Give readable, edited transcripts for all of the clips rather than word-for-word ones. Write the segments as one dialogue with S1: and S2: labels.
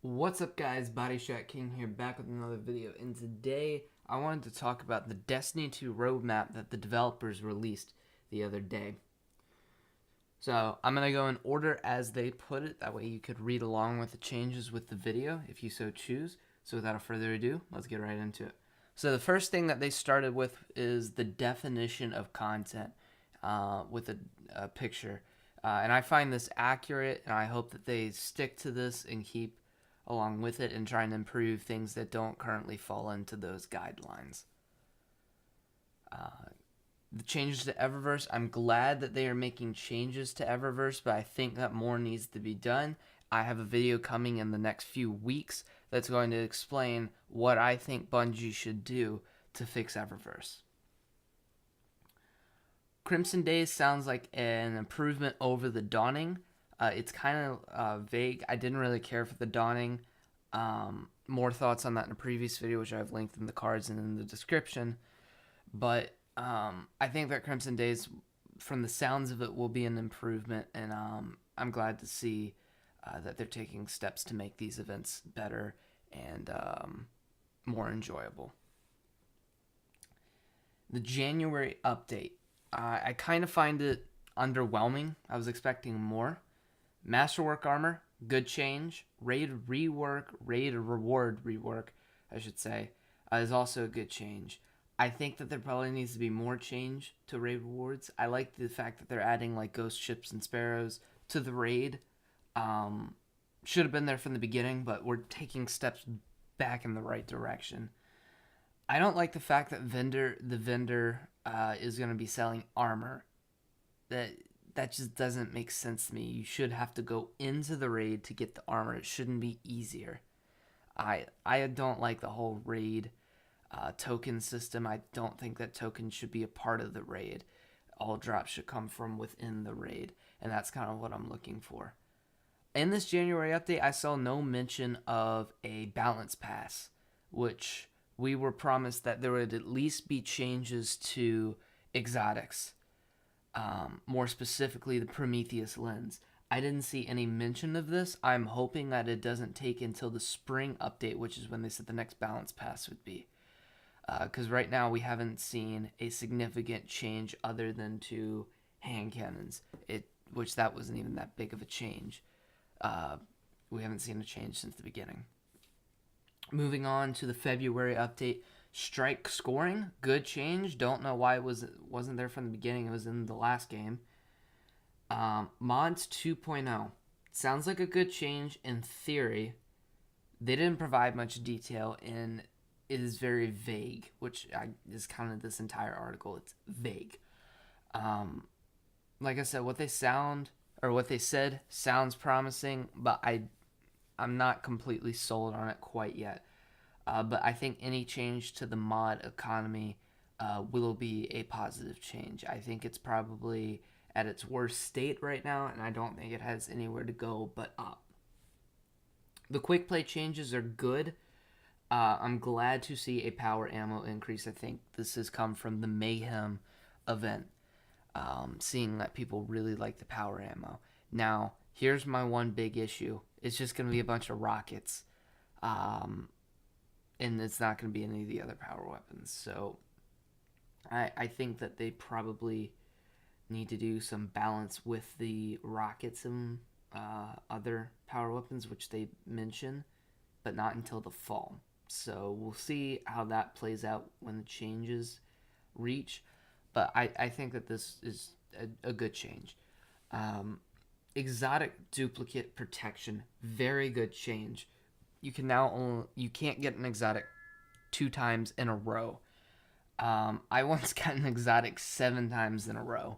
S1: What's up, guys? Body Shot King here, back with another video, and today I wanted to talk about the Destiny 2 roadmap that the developers released the other day. So I'm going to go in order as they put it, that way you could read along with the changes with the video if you so choose. So without further ado, let's get right into it. So the first thing that they started with is the definition of content with a picture. And I find this accurate, and I hope that they stick to this and keep along with it and try and improve things that don't currently fall into those guidelines. The changes to Eververse, I'm glad that they are making changes to Eververse, but I think that more needs to be done. I have a video coming in the next few weeks that's going to explain what I think Bungie should do to fix Eververse. Crimson Days sounds like an improvement over the Dawning. It's kind of vague. I didn't really care for the Dawning. More thoughts on that in a previous video, which I've linked in the cards and in the description. But I think that Crimson Days, from the sounds of it, will be an improvement. And I'm glad to see that they're taking steps to make these events better and more enjoyable. The January update. I kind of find it underwhelming. I was expecting more. Masterwork armor, good change. Raid reward rework, I should say, is also a good change. I think that there probably needs to be more change to raid rewards. I like the fact that they're adding like ghost ships and sparrows to the raid. Should have been there from the beginning, but we're taking steps back in the right direction. I don't like the fact that the vendor is going to be selling armor. That just doesn't make sense to me. You should have to go into the raid to get the armor. It shouldn't be easier. I don't like the whole raid token system. I don't think that tokens should be a part of the raid. All drops should come from within the raid, and that's kind of what I'm looking for. In this January update, I saw no mention of a balance pass, which we were promised that there would at least be changes to exotics. More specifically, the Prometheus lens. I didn't see any mention of this. I'm hoping that it doesn't take until the spring update, which is when they said the next balance pass would be. Because right now we haven't seen a significant change other than to hand cannons, which that wasn't even that big of a change. We haven't seen a change since the beginning. Moving on to the February update. Strike scoring, good change. Don't know why it wasn't there from the beginning. It was in the last game. Mods 2.0. Sounds like a good change in theory. They didn't provide much detail, and it is very vague, which is kind of this entire article. It's vague. Like I said, what they said sounds promising, but I'm not completely sold on it quite yet. But I think any change to the mod economy will be a positive change. I think it's probably at its worst state right now, and I don't think it has anywhere to go but up. The quick play changes are good. I'm glad to see a power ammo increase. I think this has come from the Mayhem event, seeing that people really like the power ammo. Now, here's my one big issue. It's just going to be a bunch of rockets. And it's not going to be any of the other power weapons. So I think that they probably need to do some balance with the rockets and other power weapons, which they mention, but not until the fall. So we'll see how that plays out when the changes reach. But I think that this is a good change. Exotic duplicate protection, very good change. You can't get an exotic 2 times in a row. I once got an exotic 7 times in a row.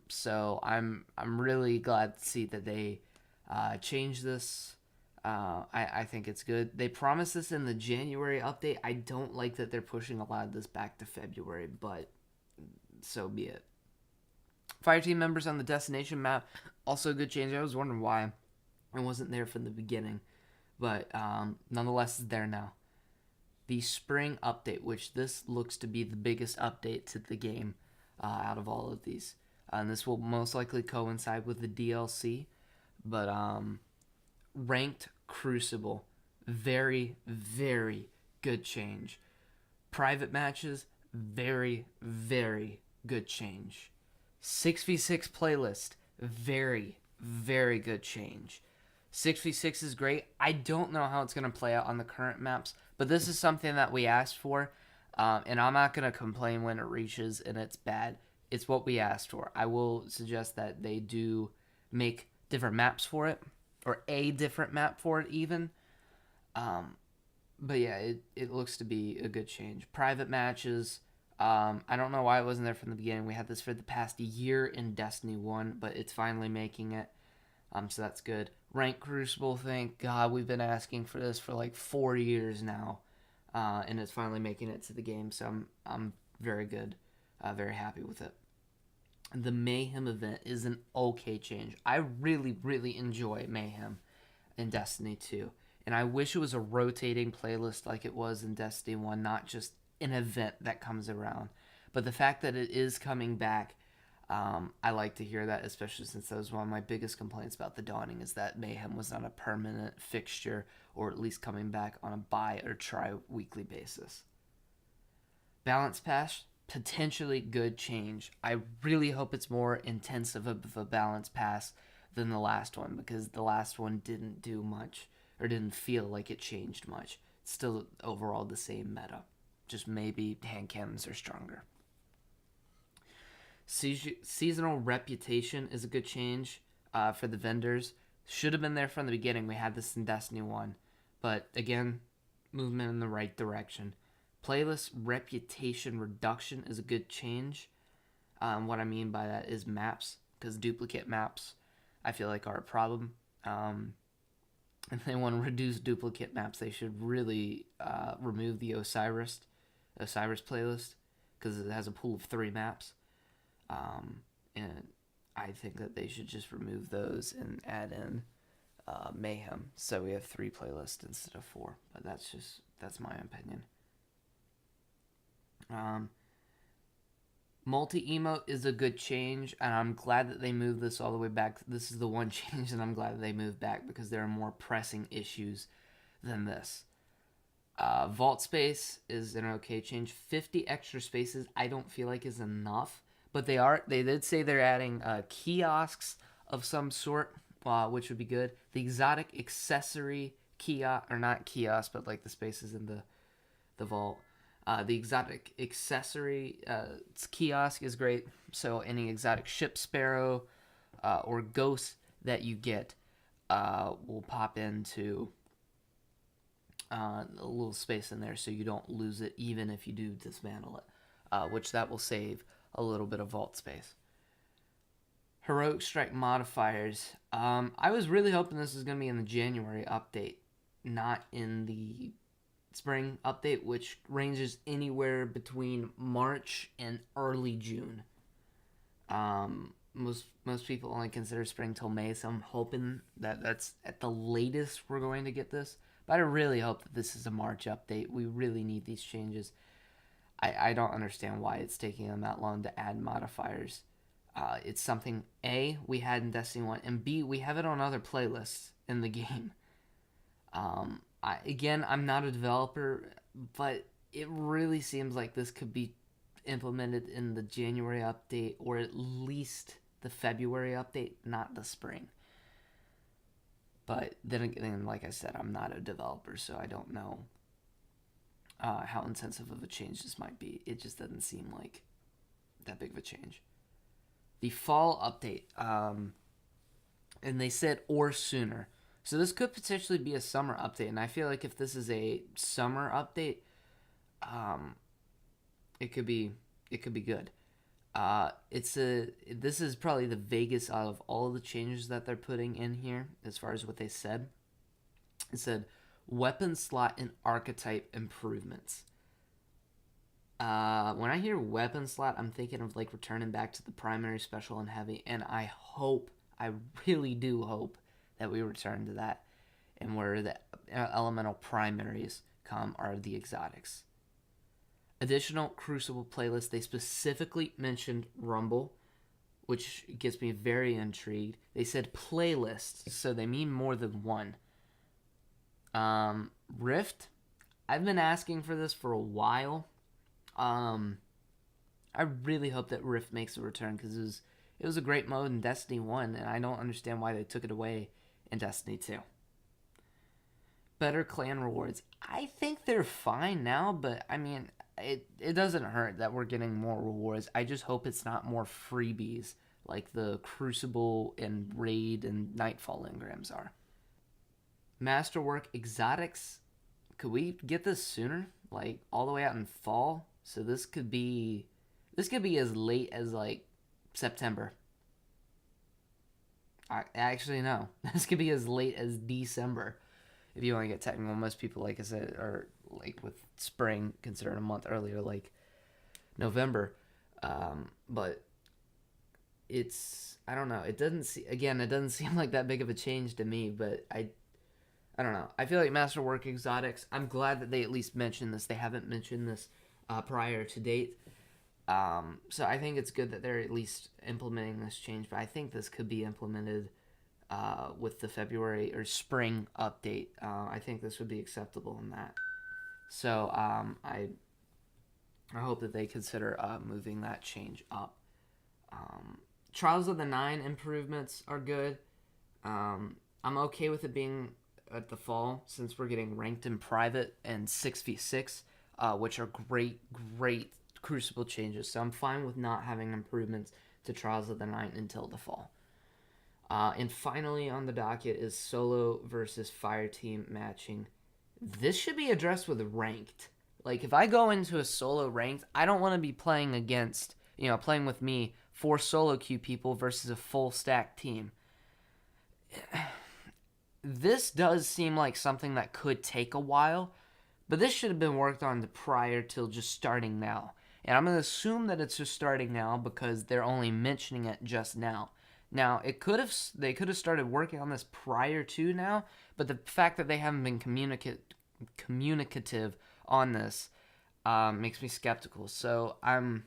S1: So I'm really glad to see that they changed this. I think it's good. They promised this in the January update. I don't like that they're pushing a lot of this back to February, but so be it. Fireteam members on the destination map, also a good change. I was wondering why it wasn't there from the beginning. But nonetheless, it's there now. The spring update, which this looks to be the biggest update to the game out of all of these. And this will most likely coincide with the DLC. But ranked Crucible, very, very good change. Private matches, very, very good change. 6v6 playlist, very, very good change. 6v6 is great. I don't know how it's going to play out on the current maps, but this is something that we asked for, and I'm not going to complain when it reaches and it's bad. It's what we asked for. I will suggest that they do make different maps for it, or a different map for it even. But yeah, it looks to be a good change. Private matches, I don't know why it wasn't there from the beginning. We had this for the past year in Destiny 1, but it's finally making it. So that's good. Rank Crucible, thank God, we've been asking for this for like 4 years now. And it's finally making it to the game, so I'm very good. Very happy with it. The Mayhem event is an okay change. I really, really enjoy Mayhem in Destiny 2. And I wish it was a rotating playlist like it was in Destiny 1, not just an event that comes around. But the fact that it is coming back, I like to hear that, especially since that was one of my biggest complaints about the Dawning, is that Mayhem was not a permanent fixture, or at least coming back on a bi- or tri-weekly basis. Balance Pass, potentially good change. I really hope it's more intensive of a balance pass than the last one, because the last one didn't do much, or didn't feel like it changed much. It's still overall the same meta. Just maybe hand cannons are stronger. Seasonal Reputation is a good change for the vendors. Should have been there from the beginning. We had this in Destiny 1. But again, movement in the right direction. Playlist Reputation Reduction is a good change. What I mean by that is maps, because duplicate maps I feel like are a problem. If they want to reduce duplicate maps, they should really remove the Osiris playlist, because it has a pool of 3 maps. And I think that they should just remove those and add in Mayhem, so we have 3 playlists instead of 4. But that's my opinion. Multi-emote is a good change, and I'm glad that they moved this all the way back. This is the one change that I'm glad that they moved back, because there are more pressing issues than this. Vault space is an okay change. 50 extra spaces I don't feel like is enough, but they did say they're adding kiosks of some sort, which would be good. The exotic accessory kiosk, or not kiosk, but like the spaces in the vault. The exotic accessory kiosk is great. So any exotic ship sparrow or ghost that you get will pop into a little space in there, so you don't lose it even if you do dismantle it, which that will save a little bit of vault space. Heroic Strike modifiers. I was really hoping this was going to be in the January update, not in the spring update, which ranges anywhere between March and early June. Most people only consider spring till May, so I'm hoping that that's at the latest we're going to get this. But I really hope that this is a March update. We really need these changes. I don't understand why it's taking them that long to add modifiers. It's something, A, we had in Destiny 1, and B, we have it on other playlists in the game. I'm not a developer, but it really seems like this could be implemented in the January update, or at least the February update, not the spring. But then again, like I said, I'm not a developer, so I don't know how intensive of a change this might be. It just doesn't seem like that big of a change. The fall update, and they said or sooner. So this could potentially be a summer update, and I feel like if this is a summer update, it could be good. This is probably the vaguest out of all of the changes that they're putting in here as far as what they said. It said weapon slot and archetype improvements. When I hear weapon slot, I'm thinking of like returning back to the primary, special, and heavy, and I really do hope that we return to that, and where the elemental primaries come are the exotics. Additional Crucible playlist, they specifically mentioned Rumble, which gets me very intrigued. They said playlists, so they mean more than one. Rift, I've been asking for this for a while. I really hope that Rift makes a return because it was a great mode in Destiny 1, and I don't understand why they took it away in Destiny 2. Better clan rewards. I think they're fine now, but I mean, it doesn't hurt that we're getting more rewards. I just hope it's not more freebies like the Crucible and Raid and Nightfall engrams are. Masterwork exotics. Could we get this sooner? Like all the way out in fall? So this could be as late as like September. I actually no. This could be as late as December. If you want to get technical, most people, like I said, are like with spring considered a month earlier, like November. But it's, I don't know. It doesn't seem like that big of a change to me. But I don't know. I feel like Masterwork Exotics. I'm glad that they at least mentioned this. They haven't mentioned this prior to date. So I think it's good that they're at least implementing this change. But I think this could be implemented with the February or spring update. I think this would be acceptable in that. So I hope that they consider moving that change up. Trials of the Nine improvements are good. I'm okay with it being at the fall since we're getting ranked in private and 6v6, which are great Crucible changes. So I'm fine with not having improvements to Trials of the Nine until the fall. And finally on the docket is solo versus fire team matching. This should be addressed with ranked. Like if I go into a solo ranked, I don't want to be playing against, playing with me 4 solo queue people versus a full stack team. This does seem like something that could take a while, but this should have been worked on prior till just starting now. And I'm going to assume that it's just starting now because they're only mentioning it just now. Now, they could have started working on this prior to now, but the fact that they haven't been communicative on this makes me skeptical. So I'm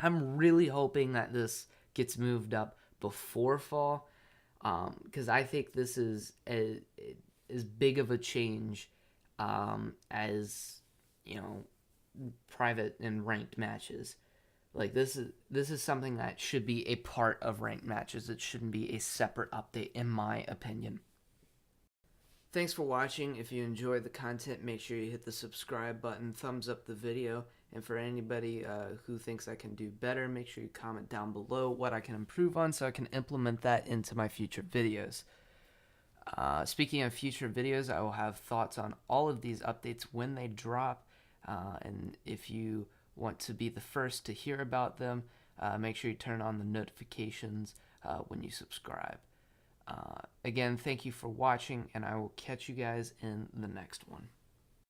S1: really hoping that this gets moved up before fall, because I think this is as big of a change as private and ranked matches. Like this is something that should be a part of ranked matches. It shouldn't be a separate update, in my opinion. Thanks for watching. If you enjoyed the content, make sure you hit the subscribe button, thumbs up the video, and for anybody who thinks I can do better, make sure you comment down below what I can improve on so I can implement that into my future videos. Speaking of future videos, I will have thoughts on all of these updates when they drop, and if you want to be the first to hear about them, make sure you turn on the notifications when you subscribe. Again, thank you for watching, and I will catch you guys in the next one.